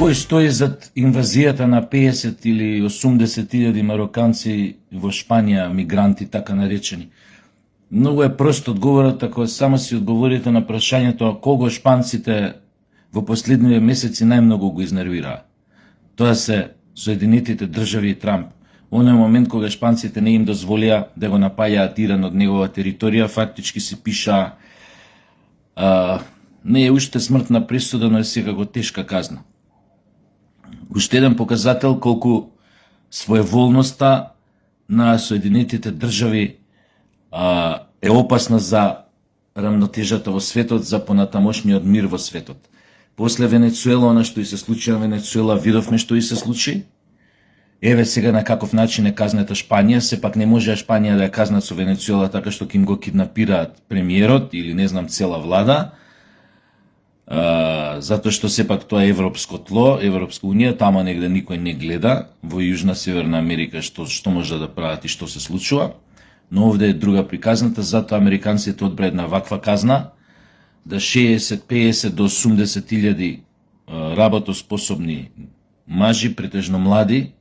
Кој стои зад инвазијата на 50 или 80.000 мароканци во Шпанија, мигранти така наречени? Многу е прост одговорот ако само си одговорите на прашањето кого шпанците во последниве месеци најмногу го изнервираа. Тоа се Соединетите држави и Трамп. Оној момент кога шпанците не им дозволија да го напаѓаат Иран од негова територија, фактички се пиша не е уште смртна присуда, но е секако тешка казна. Уште еден показател колку своеволноста на Соединетите држави е опасна за рамнотежата во светот, за понатамошниот мир во светот. После Венецуела, она што и се случи на Венецуела, видовме што и се случи. Еве сега на каков начин е казната Шпанија, сепак не може Шпанија да ја казнат со Венецуела така што ќе им го киднапираат премиерот или не знам цела влада, затоа што сепак тоа е европско тло, Европска унија, тама негде никој не гледа, во Јужна Северна Америка што може да прават и што се случува, но овде е друга приказната, затоа американците одбраат на ваква казна, да 60, 50 до 80.000 работоспособни мажи, претежно млади,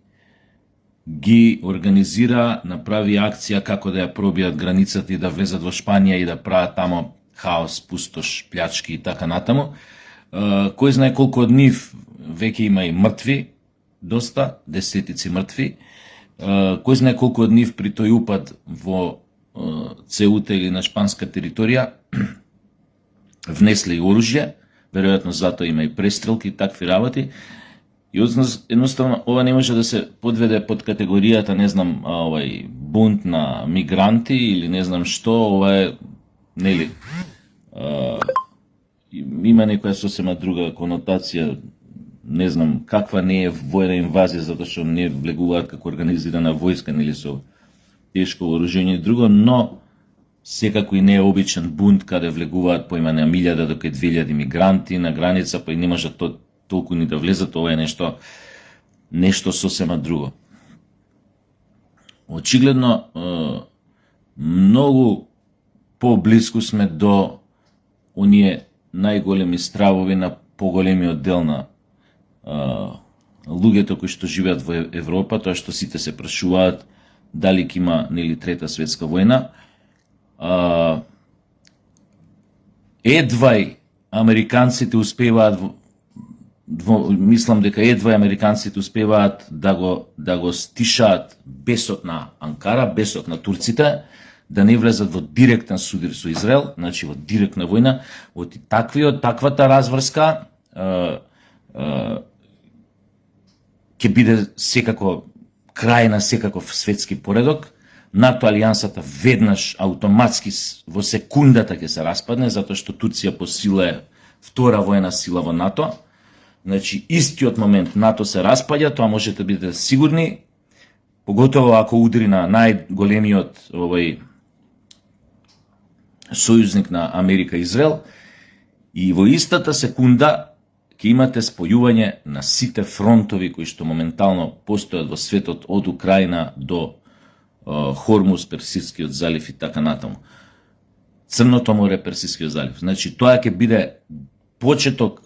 ги организира, направи акција како да ја пробијат границата и да влезат во Шпанија и да прават тамо хаос, пустош, плячки и така натаму. Кој знае колку од нив веќе има и мртви, доста, десетици мртви. Кој знае колку од нив при тој упад во Цеута или на шпанска територија внесли оружје, веројатно затоа има и престрелки и такви работи. И едноставно ова не може да се подведе под категоријата, не знам, бунт на мигранти или не знам што, ова е, нели, има некоја сосема друга конотација, не знам каква не е војна инвазија, затоа што не влегуваат како организирана војска, нели, со тешко вооружение и друго, но секако и не е обичен бунт каде влегуваат поима на 1000 до 2000 мигранти на граница, па и не може толку ни да влезат, ова е нешто сосема друго. Очигледно, многу поблиску сме до оние најголеми стравови на поголемиот дел на луѓето кои што живеат во Европа, тоа што сите се прашуваат дали ќе има, нели, трета светска војна. Едвај американците успеваат, мислам дека едвај американците успеваат да го стишаат бесот на Анкара, бесот на турците, да не влезат во директен судир со Израел, значи во директна војна, од таквата разврска ќе биде секако крај на секаков светски поредок. НАТО алијансата веднаш автоматски во секундата ќе се распадне, затоа што Турција по сила е втора војна сила во НАТО. Значи истиот момент НАТО се распаѓа, тоа можете да бидете сигурни, поготово ако удри на најголемиот сојузник на Америка Израел, и во истата секунда ќе имате спојување на сите фронтови кои што моментално постојат во светот, од Украина до Хормуз, Персискиот залив и така натаму. Црното море, Персискиот залив. Значи тоа ќе биде почеток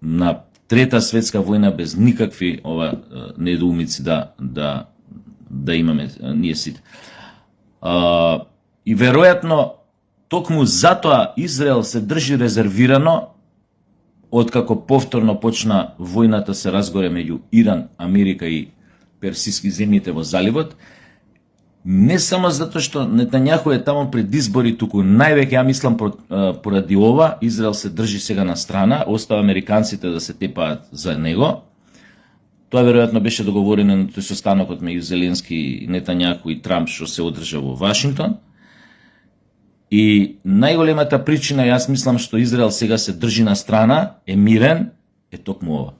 на трета светска војна без никакви недоумици да имаме ние сите. И веројатно токму затоа Израел се држи резервирано откако повторно почна војната се разгоре меѓу Иран, Америка и персиски земјите во заливот, не само затоа што Нетањаху е таму пред избори, туку највеќе, ја мислам, поради ова, Израел се држи сега на страна, остава американците да се тепаат за него. Тоа веројатно беше договорено на тој состанокот меѓу Зеленски, Нетањаху и Трамп што се одржа во Вашингтон. И најголемата причина, јас мислам, што Израел сега се држи на страна, е мирен, е токму ова.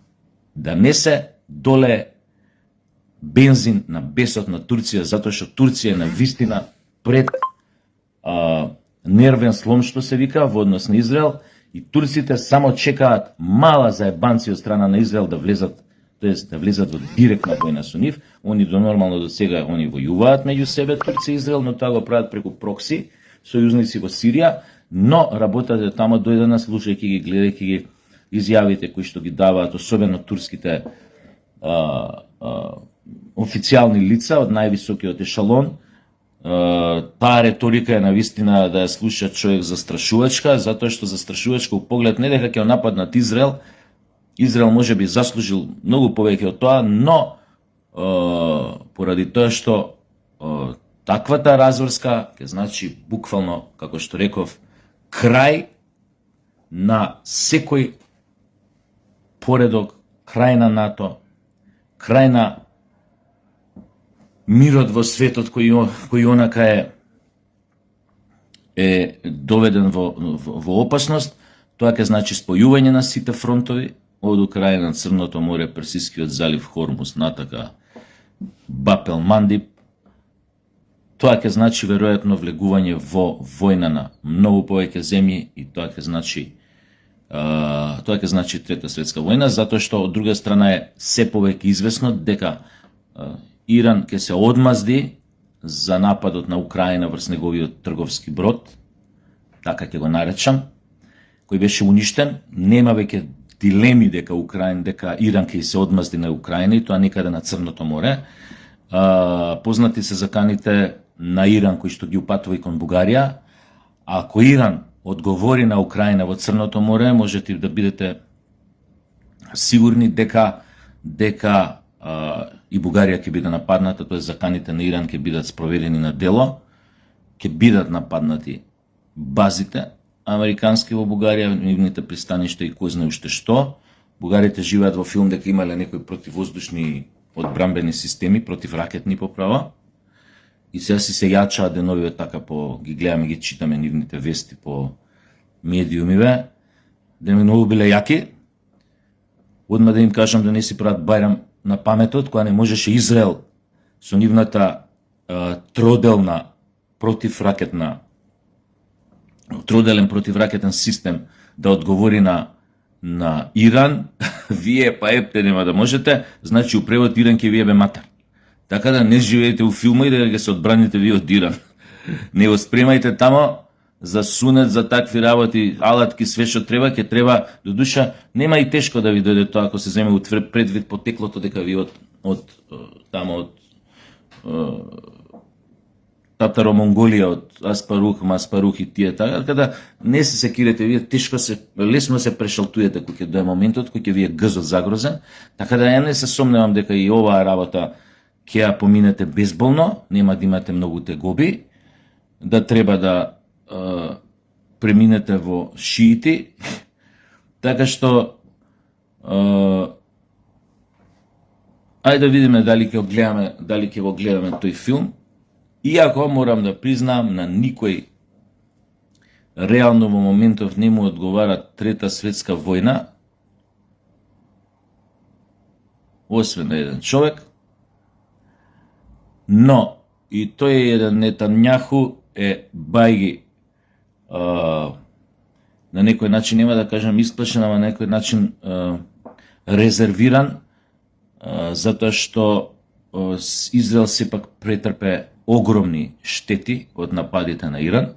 Да не се доле бензин на бесот на Турција, затоа што Турција е на вистина пред нервен слом, што се вика, во однос на Израел, и турците само чекаат мала заебанци од страна на Израел да влезат, тоест да влезат во директна војна со нив. Они нормално до сега они војуваат меѓу себе, Турција и Израел, но тоа го прават преку прокси, сојузници во Сирија, но работата таму дојдена, слушајќи ги, гледајќи ги изјавите кои што ги даваат, особено турските официјални лица од највисокиот ешалон. Таа реторика е навистина да ја слуша човек застрашувачка, затоа што застрашувачка у поглед не дека ќе нападнат Израел. Израел може би заслужил многу повеќе од тоа, но поради тоа што таквата разврска ќе значи буквално, како што реков, крај на секој поредок, крај на НАТО, крај на мирот во светот кој онака е доведен во опасност. Тоа ќе значи спојување на сите фронтови од Украина, Црното море, Персискиот залив, Хормуз, натака Бапел Мандиб. Тоа ќе значи веројатно влегување во војна на многу повеќе земји и тоа ќе значи Трета светска војна, затоа што од друга страна е се повеќе известно дека Иран ќе се одмазди за нападот на Украина врз неговиот трговски брод, така ќе го наречам, кој беше уништен. Нема веќе дилеми дека Иран ќе се одмазди на Украина и тоа некаде на Црното море. Познати се заканите на Иран кои што ги упатува и кон Бугарија. Ако Иран одговори на Украина во Црното море, можете да бидете сигурни дека и Бугарија ќе биде нападната, тоа заканите на Иран ќе бидат спроведени на дело, ќе бидат нападнати базите американски во Бугарија, нивните пристаништа и кој знае уште што. Бугарите живеат во филм дека имале некои противвоздушни одбрамбени системи, противракетни поправа. И сега си се јачаат деновиве така ги гледаме, ги читаме нивните вести по медиумиве, да ми многу биле јаки. Одма да им кажам да не си прават бајрам на паметот, која не можеше Израел со нивната троделен противракетен систем да одговори на Иран. Вие па епте нема да можете, значи у превод Иран ќе ви ебе матер. Така да не живеете у филма и да ќе се одбраните вие од Иран. Не го спремајте тамо за сунет, за такви работи, алатки, све што треба, ќе треба, до душа, нема и тешко да ви дојде тоа, ако се земе предвид потеклото дека ви од Татаро-Монголија, од Аспарух и тие, така да не се секирете, вие лесно се прешалтуете кој ќе дое моментот, кој ќе ви е гзот загрозен, така да ја не се сомневам дека и оваа работа ќе ја поминете безболно, нема да имате многу тегоби, да треба да преминете во шиити, така што ајде да видиме дали ќе го гледаме тој филм. Иако морам да признам, на никој реално во моментов не му одговара Трета светска војна, освен на еден човек, но и тој е еден Нетањаху е бајги на некој начин, нема да кажам исплашен, ама на некој начин резервиран, затоа што Израел сепак претрпе огромни штети од нападите на Иран.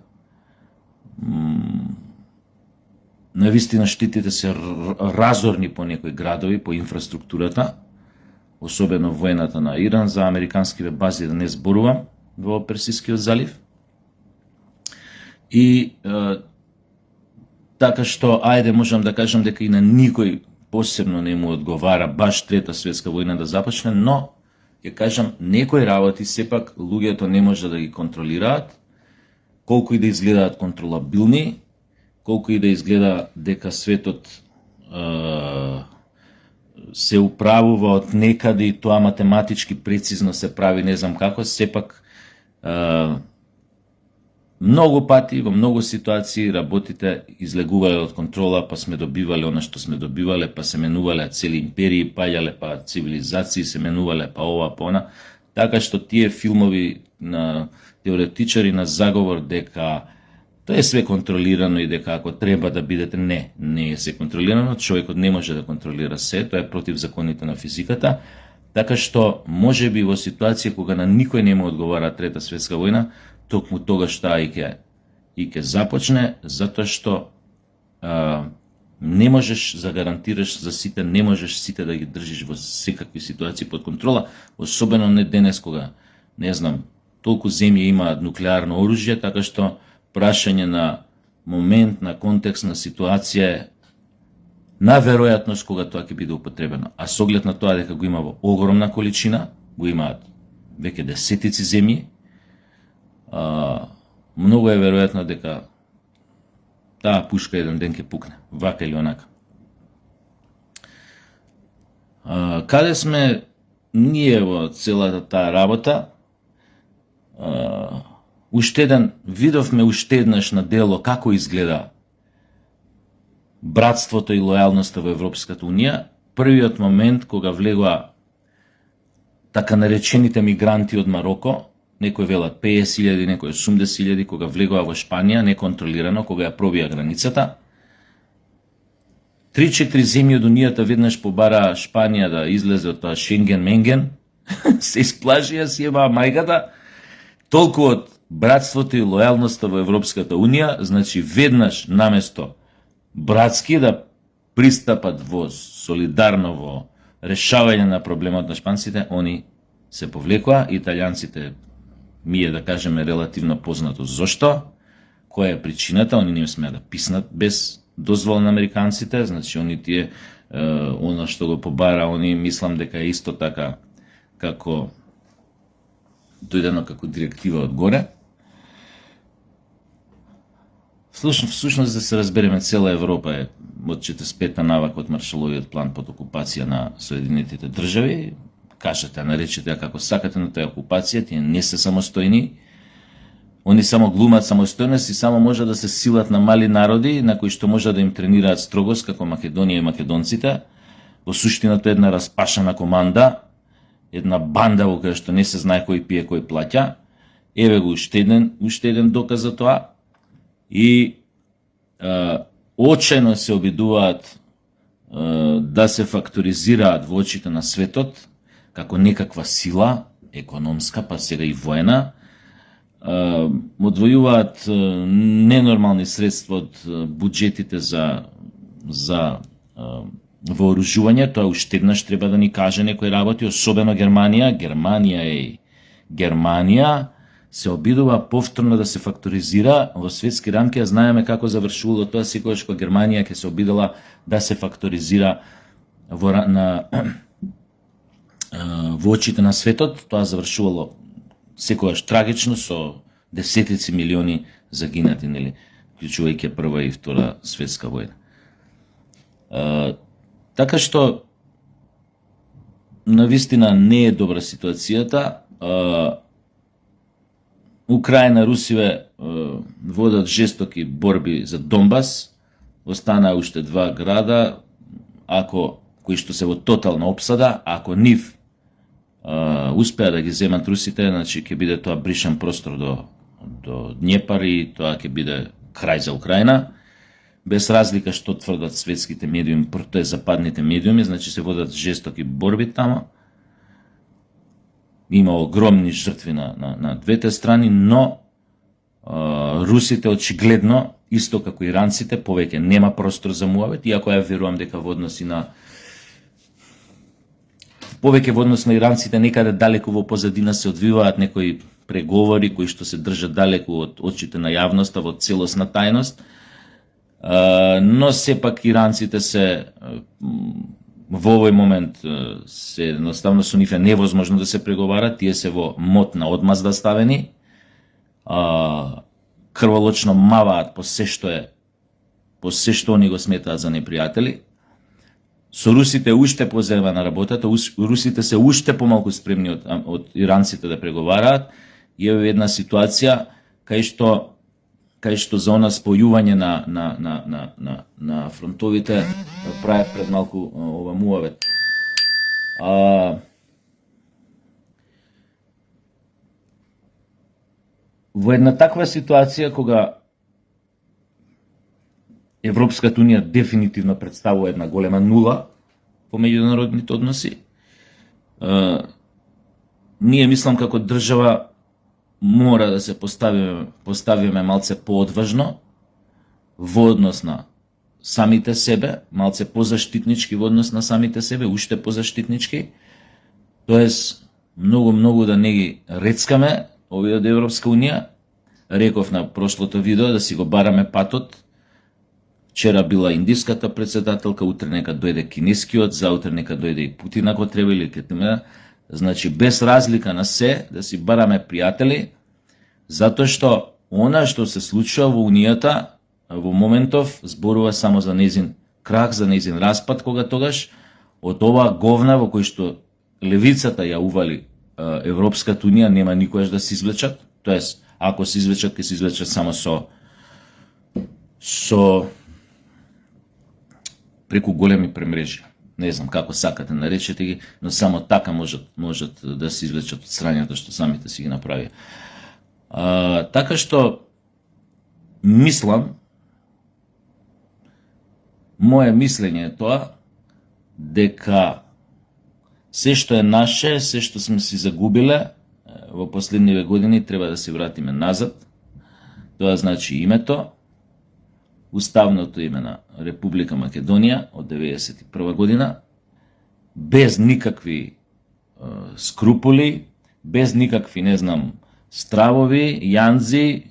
Навистина штетите се разорни по некои градови, по инфраструктурата, особено војната на Иран, за американските бази да не зборувам, во Персискиот залив. И така што, ајде можам да кажам дека и на никој посебно не му одговара баш Трета светска војна да започне, но ќе кажам, некои работи сепак луѓето не може да ги контролираат, колку и да изгледаат контролабилни, колку и да изгледа дека светот се управува од некаде и тоа математички прецизно се прави, не знам како, сепак многу пати, во многу ситуации работите излегувале од контрола, па сме добивале она што сме добивале, па се менувале цели империи, паѓале, па цивилизации се менувале, па ова, па она. Така што тие филмови на теоретичари на заговор дека тоа е све контролирано и дека ако треба да бидете, не е се контролирано, човекот не може да контролира се, тоа е против законите на физиката. Така што може би во ситуација кога на никој не му одговара Трета светска војна, токму тогаш таа и ќе започне, затоа што Не можеш да гарантираш за сите, не можеш сите да ги држиш во секакви ситуации под контрола, особено не денес кога, не знам, толку земји имаат нуклеарно оружје, така што прашање на момент, на контекст, на ситуација е на веројатност кога тоа ќе биде употребено. А со оглед на тоа дека го има во огромна количина, го имаат веќе десетици земји, многу е веројатно дека таа пушка еден ден ќе пукне, вака или онака. Каде сме ние во целата таа работа? Видовме уште еднаш на дело како изгледа братството и лојалноста во Европската Унија. Првиот момент кога влегоа така наречените мигранти од Мароко, некои велат 50.000, некои 80.000, кога влегоа во Шпанија, неконтролирано, кога ја пробија границата. 3-4 земји од Унијата веднаш побараа Шпанија да излезе од тоа Шенген-Менген, се исплажија, си ебаа мајката. Толку од братството и лојалноста во Европската Унија, значи веднаш наместо братски да пристапат во солидарно во решавање на проблемот на шпанците, они се повлекоа. Италијанците ми е, да кажеме, релативно познато зошто, која е причината, они не смеа да писнат без дозвола на американците, значи они тие, она што го побара, они мислам дека е исто така како дојдено како директива од горе. Всушност, да се разбереме, цела Европа е од 45-та навак од Маршаловиот план под окупација на Соединетите држави. Кажете, наречете како сакате на таа окупација, тие не се самостојни. Они само глумат самостојност и само може да се силат на мали народи, на кои што може да им тренираат строгост, како Македонија и македонците. Во суштината една распашана команда, една банда во која што не се знае кој пие, кој плаќа. Еве го уште еден доказ за тоа. И очајно се обидуваат да се факторизираат во очите на светот како некаква сила, економска, па сега и воена, одвојуваат ненормални средства од буџетите за вооружување. Тоа уште еднаш треба да ни каже некои работи, особено Германија се обидува повторно да се факторизира во светски рамки, а знаеме како завршувало тоа секогаш кога Германија ќе се обидела да се факторизира во очите на светот. Тоа завршувало секогаш трагично со десетици милиони загинати, нели, вклучувајќи Прва и Втора светска војна. Така што навистина не е добра ситуацијата. Украина, Русија водат жестоки борби за Донбас. Останаа уште 2 града, кои што се во тотална опсада. Ако нив успеа да ги земат русите, значи ќе биде тоа бришан простор до Днепар и тоа ќе биде крај за Украина. Без разлика што тврдат светските медиуми, протоа западните медиуми, значи се водат жестоки борби тамо. Има огромни жртви на двете страни, но русите очигледно, исто како иранците, повеќе нема простор за муавет, иако ја верувам дека во однос на иранците некаде далеку во позадина се одвиваат некои преговори кои што се држат далеку од очите на јавноста во целосна тајност, но сепак иранците се во овој момент се едноставно со нив е невозможно да се преговара, тие се во мод на одмазда ставени, крволочно маваат по се што они го сметаат за непријатели. Со русите уште поземана работата, русите се уште помалку спремни од иранците да преговараат, и е една ситуација кај што за она спојување на фронтовите прават пред малку ова муавет. Во една таква ситуација, кога Европската Унија дефинитивно представува една голема нула по меѓународните односи, ние мислам како држава мора да се поставиме малце поодважно во однос на самите себе, малце позаштитнички во однос на самите себе, уште позаштитнички, тоест многу да не ги рецкаме овие од Европска Унија. Реков на прошлото видео да си го бараме патот. Вчера била индиската председателка, утре нека дојде кинескиот, заутре нека дојде и Путин ако треба или кетеме. Значи без разлика на се да си бараме пријатели, затоа што она што се случува во Унијата во моментов зборува само за незин крах, за незин распад, кога тогаш од ова говна во кој што левицата ја ували Европската Унија нема никогаш да се извлечат. Тоест, ако се извлечат, ќе се извлечат само со преку големи премрежи. Не знам како сакате наречете ги, но само така можат да се извлечат од страњата што самите си ги направи. Така што мислам, моje мислење е тоа дека се што е наше, се што сме си загубиле во последниве години треба да се вратиме назад. Тоа значи името, уставното име на Република Македонија од 1991 година, без никакви скрупули, без никакви, не знам, стравови, јанзи,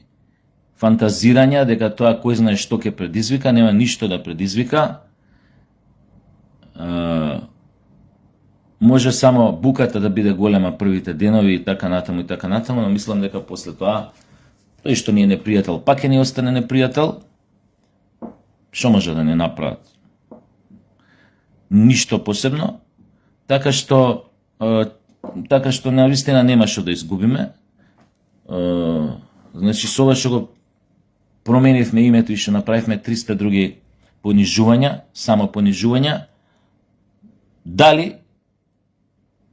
фантазирања дека тоа кој знае што ќе предизвика, нема ништо да предизвика. Може само буката да биде голема првите денови и така натаму, но мислам дека после тоа тој што ни е непријател пак ќе ни остане непријател. Што може да не направат? Ништо посебно. Така што навистина нема што да изгубиме. Значи со ова што го променивме името и што направивме 300 други понижувања, само понижувања, дали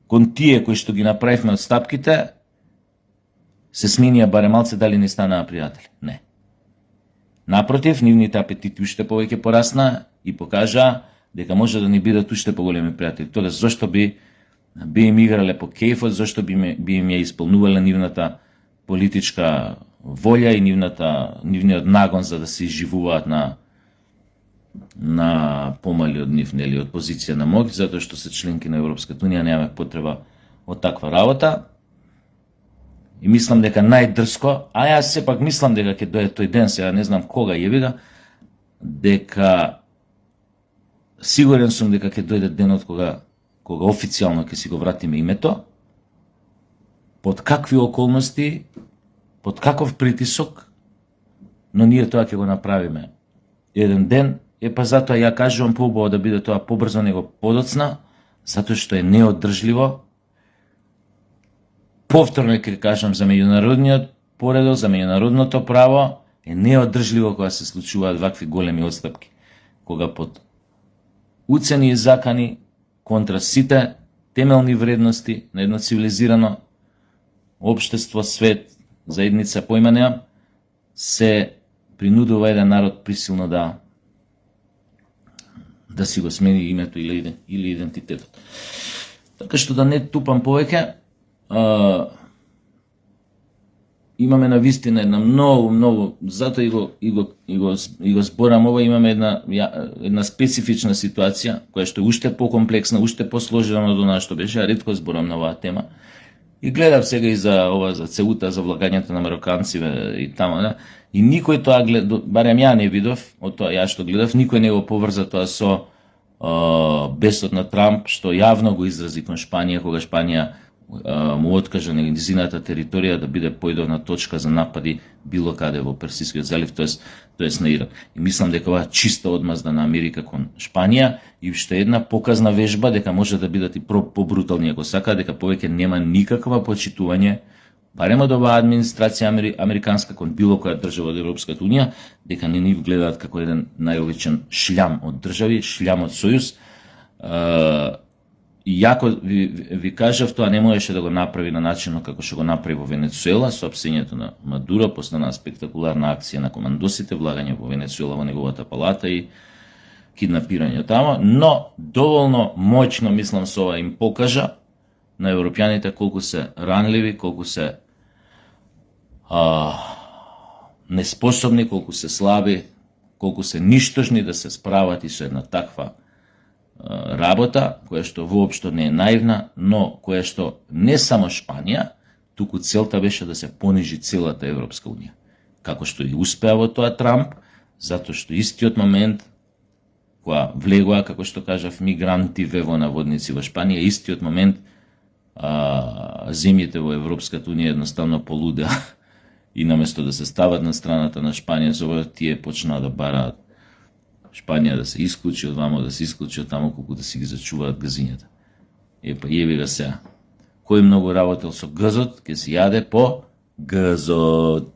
кон тие кои што ги направивме од стапките се сменија барем малце, дали не станаа пријатели? Не. Напротив, нивните апетити уште повеќе порасна и покажа дека може да ни бидат уште поголеми пријатели. Тоа зашто би им играле по кејфот, зашто би им ја исполнувале нивната политичка волја и нивниот нагон за да се изживуваат на помали од нив, нели, од позиција на моќ, затоа што се членки на Европската Унија, немаме потреба од таква работа. И мислам дека најдрско, а јас сепак мислам дека ќе дојде тој ден, сега не знам кога јевига, дека сигурен сум дека ќе дојде денот кога официјално ќе си го вратиме името, под какви околности, под каков притисок, но ние тоа ќе го направиме еден ден. Па затоа ја кажувам поубаво да биде тоа побрзо него подоцна, затоа што е неодржливо. Повторно ќе кажам за меѓународниот поредок, за меѓународното право, е неодржливо кога се случуваат вакви големи отстапки, кога под уцени и закани контра сите темелни вредности на едно цивилизирано општество, свет, заедница, појма неам, се принудува еден народ присилно да си го смени името или идентитетот. Така што да не тупам повеќе, имаме на вистина една многу, затоа и го зборам ова, имаме една специфична ситуација, која што е уште покомплексна, уште посложена од она што беше, а ретко зборам на оваа тема. И гледав сега и за ЦЕУТА, за влагањето на мароканциве и тамо, да? И никој тоа барем ја не видов, од тоа ја што гледав, никој не го поврза тоа со бесот на Трамп, што јавно го изрази кон Шпанија, кога Шпанија му откажа незината територија да биде појдовна точка за напади било каде во Персискиот залив, тоест на Иран. И мислам дека ова чиста одмазда на Америка кон Шпанија и уште една показна вежба дека може да бидат и побрутални ако сака, дека повеќе нема никаква почитување, барем од оваа администрација американска кон било која држава од Европската Унија, дека не ни гледаат како еден најобичен шлям од држави, шлям од сојуз. Иако ви кажав, тоа не можеше да го направи на начинот како што го направи во Венецуела, соопштењето на Мадуро, после на спектакуларна акција на командосите, влагање во Венецуела во неговата палата и киднапирање тамо, но доволно моќно, мислам, со ова им покажа на европјаните колку се ранливи, колку се неспособни, колку се слаби, колку се ништожни да се справат и со една таква работа, која што воопшто не е наивна, но која што не само Шпанија, туку целта беше да се понижи целата Европска унија. Како што и успеа во тоа Трамп, затоа што истиот момент, која влегоа, како што кажав, мигранти во наводници во Шпанија, истиот момент земјите во Европската унија едноставно полудеа и наместо да се стават на страната на Шпанија, тие почнаа да бараат Шпанија да се исклучи од вамо, да се исклучи од таму, колку да си ги зачуваат газињата. Епа, јеби га сега. Кој многу работел со газот, ќе си јаде по газот.